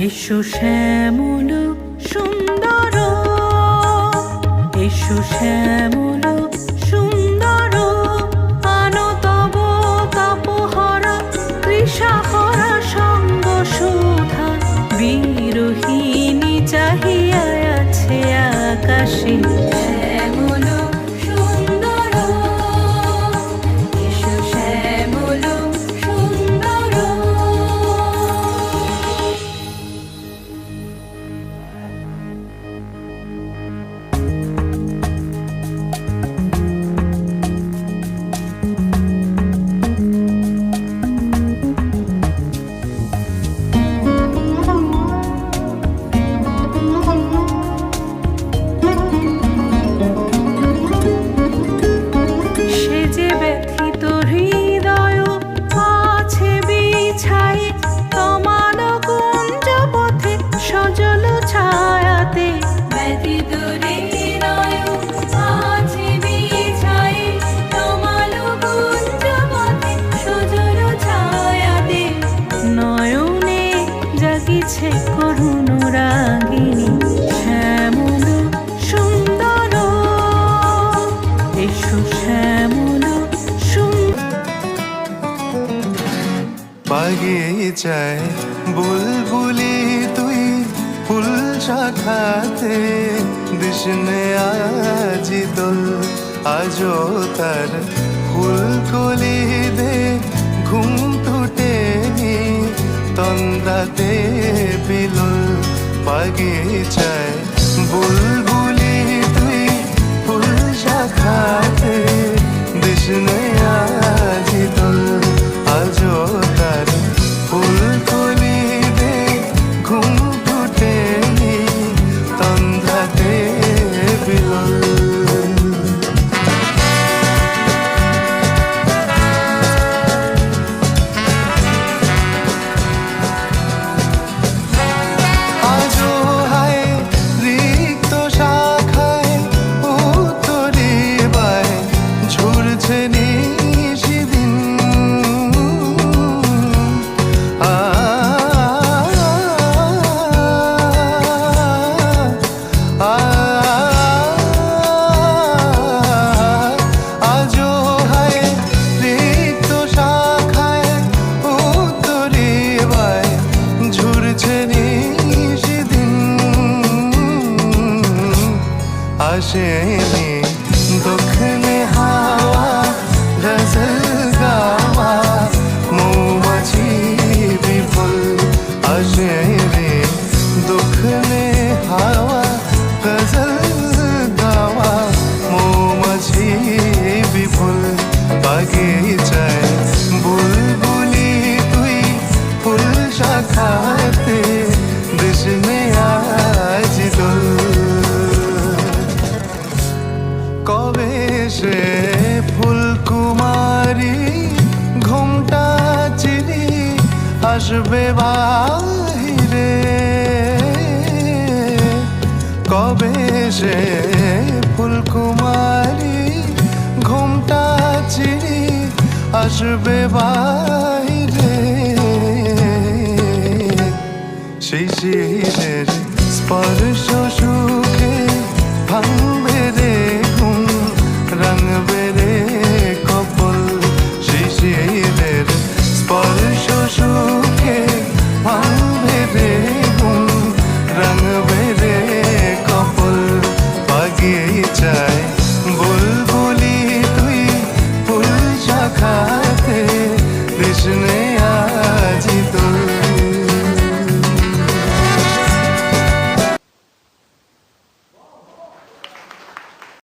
এসো শ্যামল সুন্দর, এসো শ্যামল সুন্দর, আনো তব তপহরা তৃষাহরা সঙ্গ সুধা। বিরোহিণী চাহিয়া আছে আকাশে, শ্যামল সুন্দর, এসো শ্যামল সুন্দর। করুণ রাগিনী শ্যামল সুন্দর, এসো শ্যামল বাগিচায় বুলবুলি তুই ফুল শাখাতে দিশনে আজি দোল। আজো তার ফুলকলি দে ঘুম টুটেনি তন্দ্রাতে বিলুল। বাগিচায় বুলবুলি তুই ফুল শাখাতে দিশনে আজি দোল। আজো তার ফুলকলি দে ঘুম টুটেনি তন্দ্রাতে বিলুল। আসেনি দক্ষিণে হাওয়া গজল গাওয়া মৌমাছি বিফল। আসেনি দক্ষিণে হাওয়া গজল গাওয়া মৌমাছি বিফল। বাগিচায় বুলবুলি তুই ফুল শাখাতে দিশনে আজ দোল। কবে সে ফুলকুমারী ঘুমটা চিরি আসবে বাহিরে? কবে সে ফুলকুমারী ঘুমটা চিরি আসবে বাহিরে?